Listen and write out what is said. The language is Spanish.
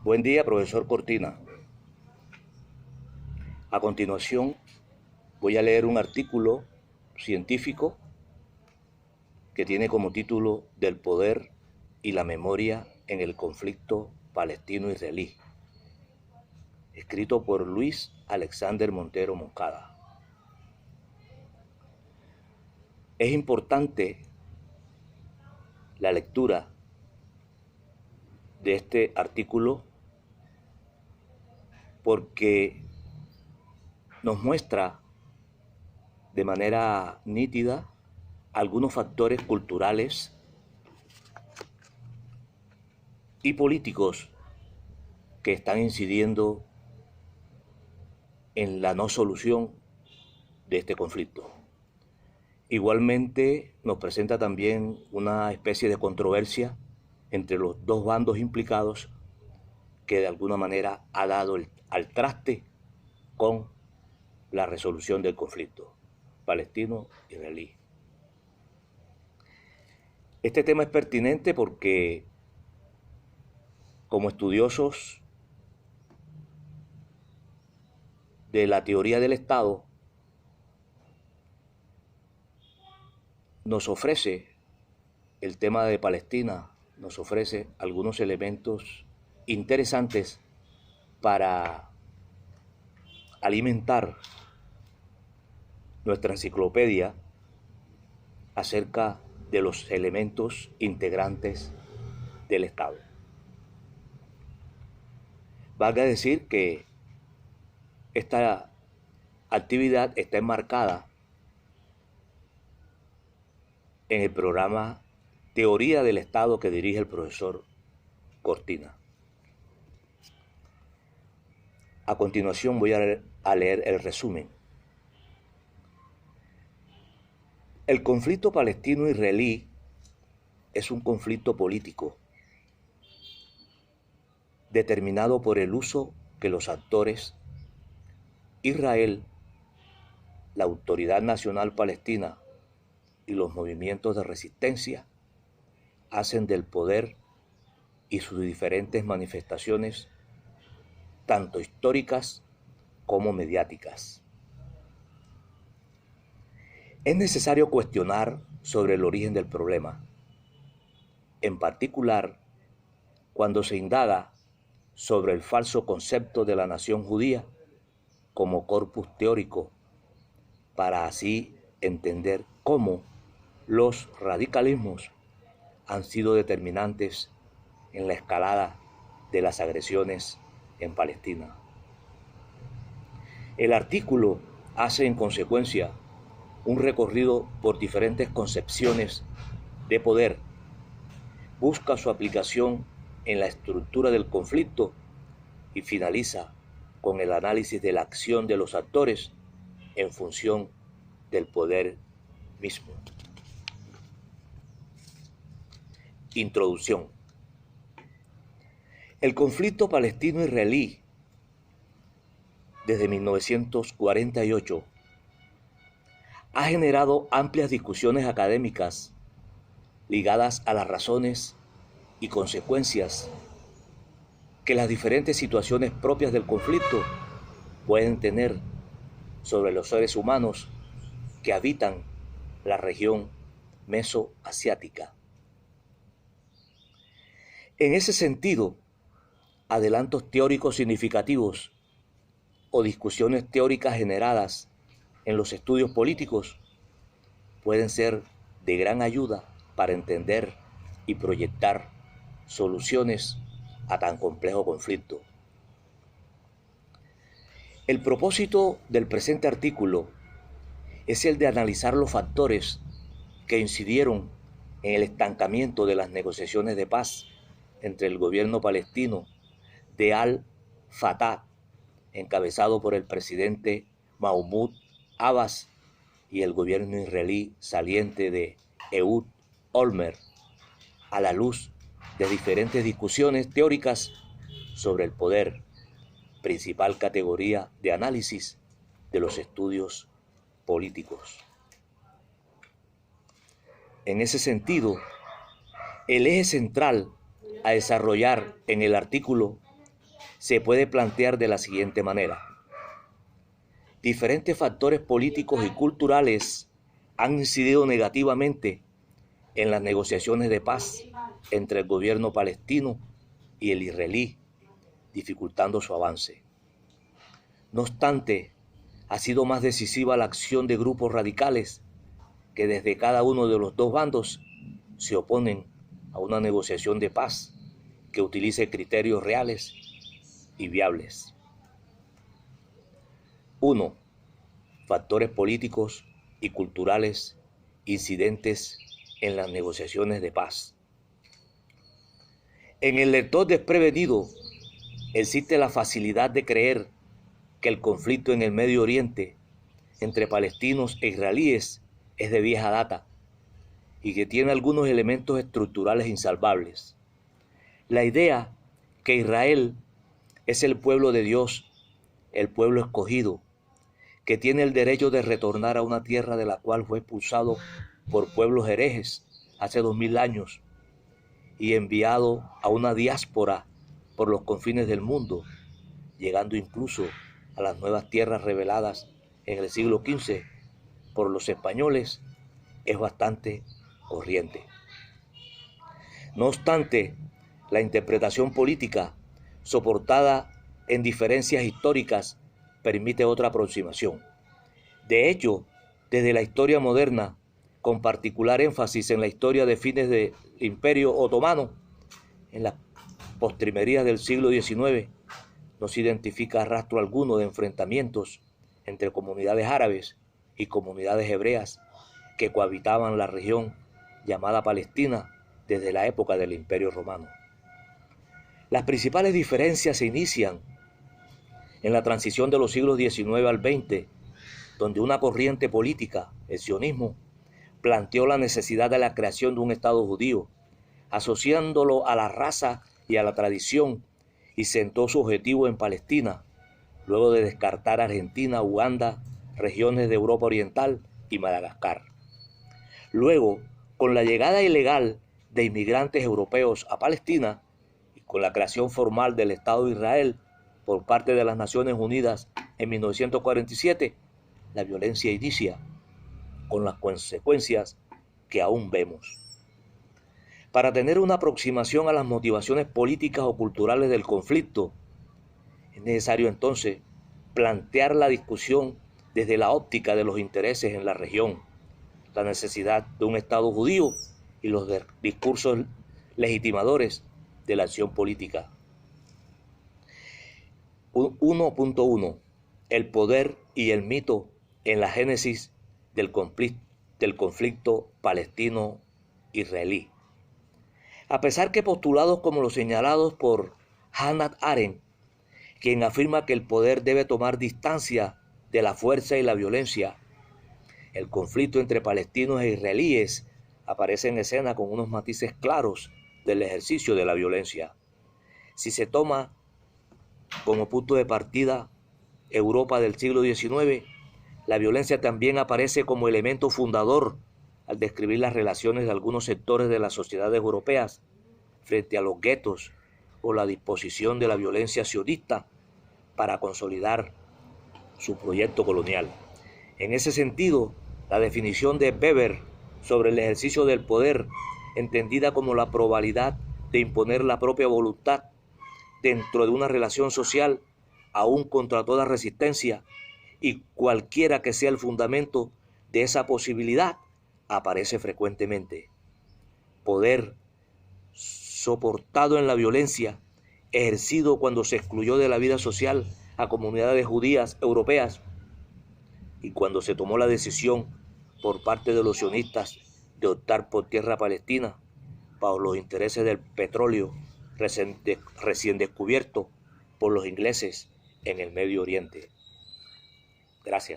Buen día, profesor Cortina. A continuación, voy a leer un artículo científico que tiene como título Del poder y la memoria en el conflicto palestino-israelí, escrito por Luis Alexander Montero Moncada. Es importante la lectura de este artículo porque nos muestra de manera nítida algunos factores culturales y políticos que están incidiendo en la no solución de este conflicto. Igualmente nos presenta también una especie de controversia entre los dos bandos implicados que de alguna manera ha dado al traste con la resolución del conflicto palestino-israelí. Este tema es pertinente porque como estudiosos de la teoría del Estado nos ofrece el tema de Palestina, nos ofrece algunos elementos interesantes para alimentar nuestra enciclopedia acerca de los elementos integrantes del Estado. Valga decir que esta actividad está enmarcada en el programa Teoría del Estado que dirige el profesor Cortina. A continuación voy a leer el resumen. El conflicto palestino-israelí es un conflicto político determinado por el uso que los actores Israel, la Autoridad Nacional Palestina y los movimientos de resistencia hacen del poder y sus diferentes manifestaciones, tanto históricas como mediáticas. Es necesario cuestionar sobre el origen del problema, en particular cuando se indaga sobre el falso concepto de la nación judía como corpus teórico, para así entender cómo los radicalismos han sido determinantes en la escalada de las agresiones en Palestina. El artículo hace en consecuencia un recorrido por diferentes concepciones de poder, busca su aplicación en la estructura del conflicto y finaliza con el análisis de la acción de los actores en función del poder mismo. Introducción. El conflicto palestino-israelí desde 1948 ha generado amplias discusiones académicas ligadas a las razones y consecuencias que las diferentes situaciones propias del conflicto pueden tener sobre los seres humanos que habitan la región mesoasiática. En ese sentido, adelantos teóricos significativos o discusiones teóricas generadas en los estudios políticos pueden ser de gran ayuda para entender y proyectar soluciones a tan complejo conflicto. El propósito del presente artículo es el de analizar los factores que incidieron en el estancamiento de las negociaciones de paz entre el gobierno palestino de Al-Fatah, encabezado por el presidente Mahmoud Abbas, y el gobierno israelí saliente de Ehud Olmert, a la luz de diferentes discusiones teóricas sobre el poder, principal categoría de análisis de los estudios políticos. En ese sentido, el eje central a desarrollar en el artículo se puede plantear de la siguiente manera. Diferentes factores políticos y culturales han incidido negativamente en las negociaciones de paz entre el gobierno palestino y el israelí, dificultando su avance. No obstante, ha sido más decisiva la acción de grupos radicales que desde cada uno de los dos bandos se oponen a una negociación de paz que utilice criterios reales y viables. 1. Factores políticos y culturales incidentes en las negociaciones de paz. En el lector desprevenido existe la facilidad de creer que el conflicto en el Medio Oriente entre palestinos e israelíes es de vieja data y que tiene algunos elementos estructurales insalvables. La idea que Israel es el pueblo de Dios, el pueblo escogido, que tiene el derecho de retornar a una tierra de la cual fue expulsado por pueblos herejes hace 2000 años y enviado a una diáspora por los confines del mundo, llegando incluso a las nuevas tierras reveladas en el siglo XV por los españoles, es bastante corriente. No obstante, la interpretación política soportada en diferencias históricas permite otra aproximación. De hecho, desde la historia moderna, con particular énfasis en la historia de fines del Imperio Otomano, en las postrimerías del siglo XIX, no se identifica rastro alguno de enfrentamientos entre comunidades árabes y comunidades hebreas que cohabitaban la región llamada Palestina desde la época del Imperio Romano. Las principales diferencias se inician en la transición de los siglos XIX al XX, donde una corriente política, el sionismo, planteó la necesidad de la creación de un Estado judío, asociándolo a la raza y a la tradición, y sentó su objetivo en Palestina, luego de descartar Argentina, Uganda, regiones de Europa Oriental y Madagascar. Luego, con la llegada ilegal de inmigrantes europeos a Palestina y con la creación formal del Estado de Israel por parte de las Naciones Unidas en 1947, la violencia inicia, con las consecuencias que aún vemos. Para tener una aproximación a las motivaciones políticas o culturales del conflicto, es necesario entonces plantear la discusión desde la óptica de los intereses en la región, la necesidad de un Estado judío y los discursos legitimadores de la acción política. 1.1. El poder y el mito en la génesis del conflicto palestino-israelí. A pesar que postulados como los señalados por Hannah Arendt, quien afirma que el poder debe tomar distancia de la fuerza y la violencia, el conflicto entre palestinos e israelíes aparece en escena con unos matices claros del ejercicio de la violencia. Si se toma como punto de partida Europa del siglo XIX, la violencia también aparece como elemento fundador al describir las relaciones de algunos sectores de las sociedades europeas frente a los guetos o la disposición de la violencia sionista para consolidar su proyecto colonial. En ese sentido, la definición de Weber sobre el ejercicio del poder, entendida como la probabilidad de imponer la propia voluntad dentro de una relación social, aún contra toda resistencia, y cualquiera que sea el fundamento de esa posibilidad, aparece frecuentemente. Poder soportado en la violencia, ejercido cuando se excluyó de la vida social a comunidades judías europeas y cuando se tomó la decisión por parte de los sionistas de optar por tierra palestina bajo los intereses del petróleo recién descubierto por los ingleses en el Medio Oriente. Gracias.